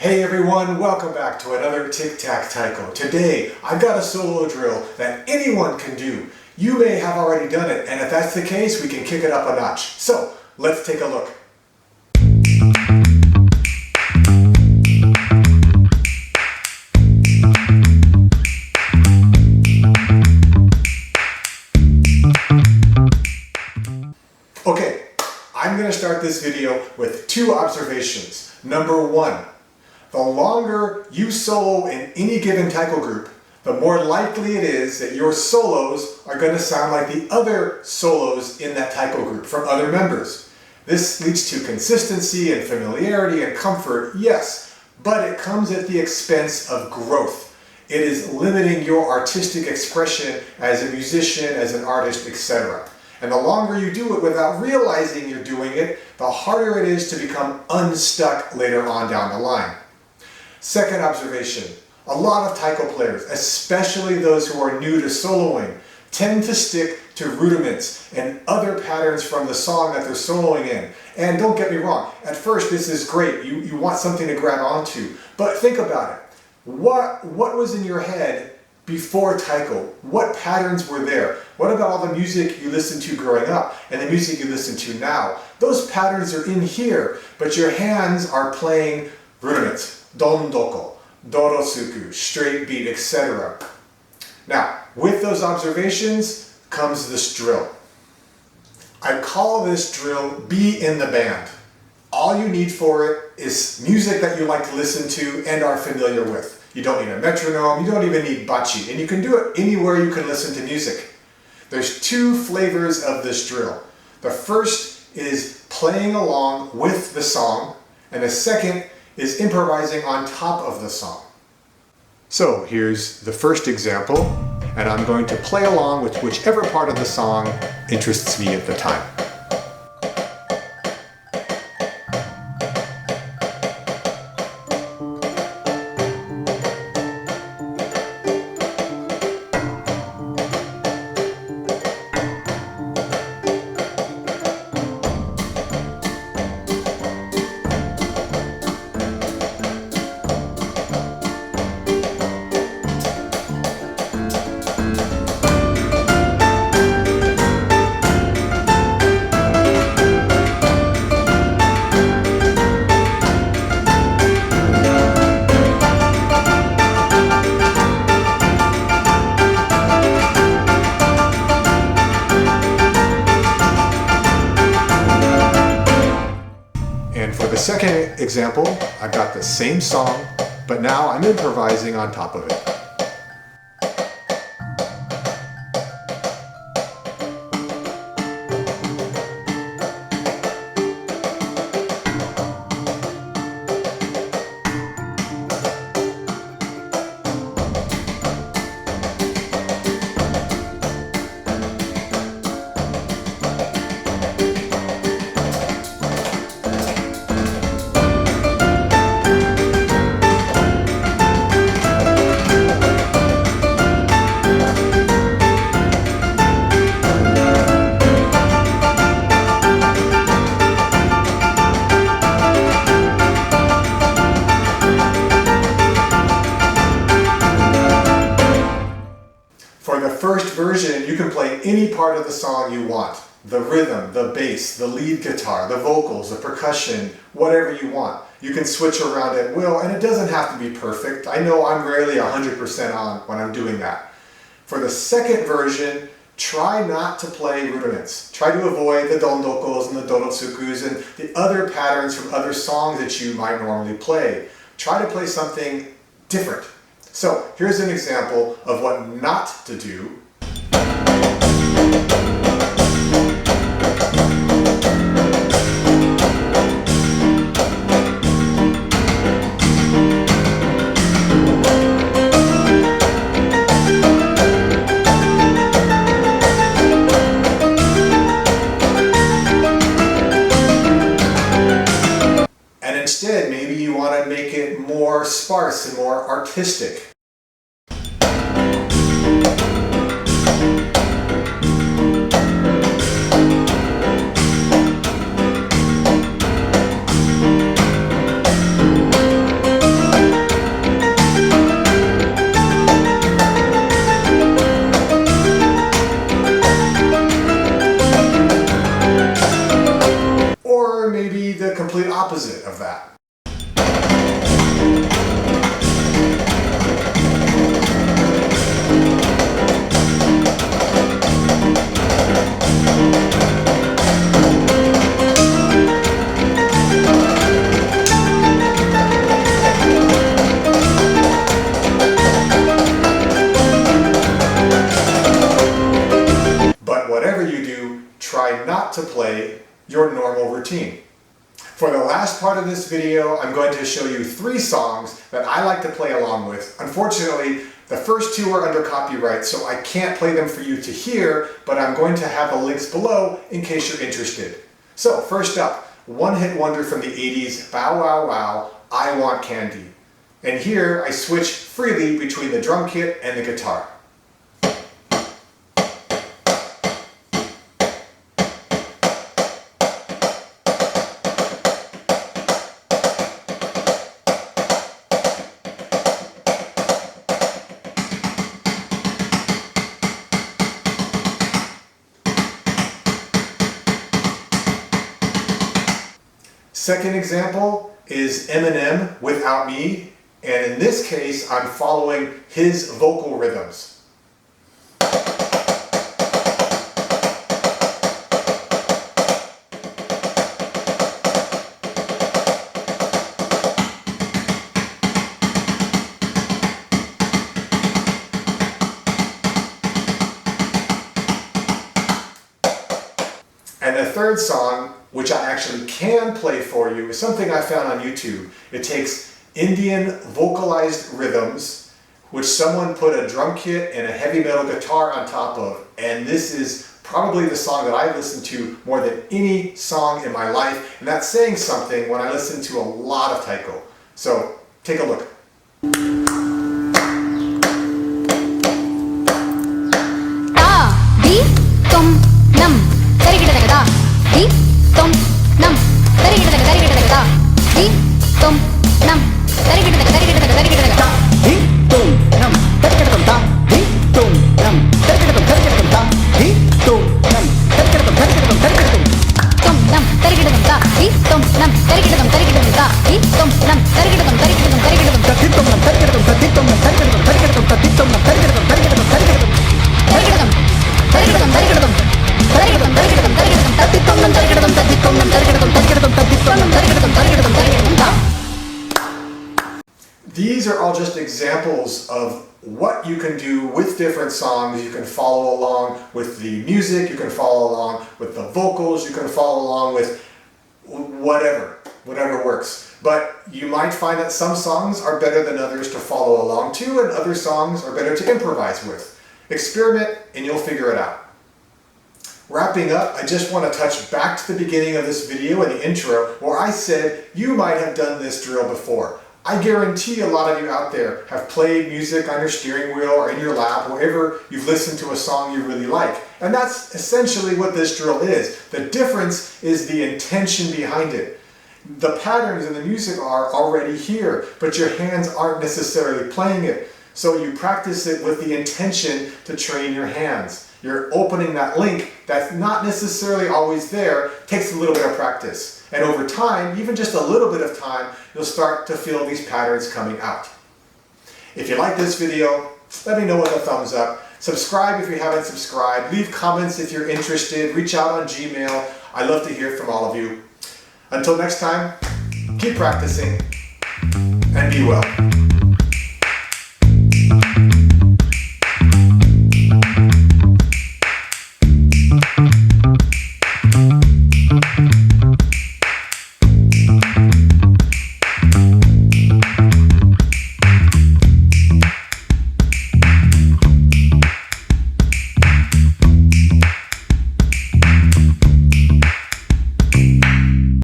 Hey everyone, welcome back to another Tic Tac Taiko. Today, I've got a solo drill that anyone can do. You may have already done it, and if that's the case, we can kick it up a notch. So, let's take a look. Okay, I'm going to start this video with two observations. Number one, the longer you solo in any given taiko group, the more likely it is that your solos are going to sound like the other solos in that taiko group from other members. This leads to consistency and familiarity and comfort, yes, but it comes at the expense of growth. It is limiting your artistic expression as a musician, as an artist, etc. And the longer you do it without realizing you're doing it, the harder it is to become unstuck later on down the line. Second observation, a lot of taiko players, especially those who are new to soloing, tend to stick to rudiments and other patterns from the song that they're soloing in. And don't get me wrong, at first this is great, you want something to grab onto, but think about it. What was in your head before taiko? What patterns were there? What about all the music you listened to growing up and the music you listen to now? Those patterns are in here, but your hands are playing rudiments. Dondoko, dorosuku, straight beat, etc. Now, with those observations comes this drill. I call this drill Be in the Band. All you need for it is music that you like to listen to and are familiar with. You don't need a metronome, you don't even need bachi, and you can do it anywhere you can listen to music. There's two flavors of this drill. The first is playing along with the song, and the second is improvising on top of the song. So here's the first example, and I'm going to play along with whichever part of the song interests me at the time. For the second example, I've got the same song, but now I'm improvising on top of it. For the first version, you can play any part of the song you want. The rhythm, the bass, the lead guitar, the vocals, the percussion, whatever you want. You can switch around at will, and it doesn't have to be perfect. I know I'm rarely 100% on when I'm doing that. For the second version, try not to play rudiments. Try to avoid the dondokos and the dorotsukus and the other patterns from other songs that you might normally play. Try to play something different. So here's an example of what not to do. And instead, maybe you want to make it more sparse and more artistic. routine. For the last part of this video, I'm going to show you 3 songs that I like to play along with. Unfortunately, the first 2 are under copyright, so I can't play them for you to hear, but I'm going to have the links below in case you're interested. So first up, one-hit wonder from the 80s, Bow Wow Wow, I Want Candy. And here I switch freely between the drum kit and the guitar. Second example is Eminem, Without Me, and in this case I'm following his vocal rhythms. And the third song, which I actually can play for you, is something I found on YouTube. It takes Indian vocalized rhythms, which someone put a drum kit and a heavy metal guitar on top of, and this is probably the song that I've listened to more than any song in my life, and that's saying something when I listen to a lot of Taiko. So take a look. These are all just examples of what you can do with different songs. You can follow along with the music, you can follow along with the vocals, you can follow along with whatever works. But you might find that some songs are better than others to follow along to, and other songs are better to improvise with. Experiment and you'll figure it out. Wrapping up, I just want to touch back to the beginning of this video in the intro where I said you might have done this drill before. I guarantee a lot of you out there have played music on your steering wheel or in your lap, wherever you've listened to a song you really like. And that's essentially what this drill is. The difference is the intention behind it. The patterns in the music are already here, but your hands aren't necessarily playing it. So you practice it with the intention to train your hands. You're opening that link that's not necessarily always there. It takes a little bit of practice. And over time, even just a little bit of time, you'll start to feel these patterns coming out. If you like this video, let me know with a thumbs up. Subscribe if you haven't subscribed. Leave comments if you're interested. Reach out on Gmail. I love to hear from all of you. Until next time, keep practicing and be well.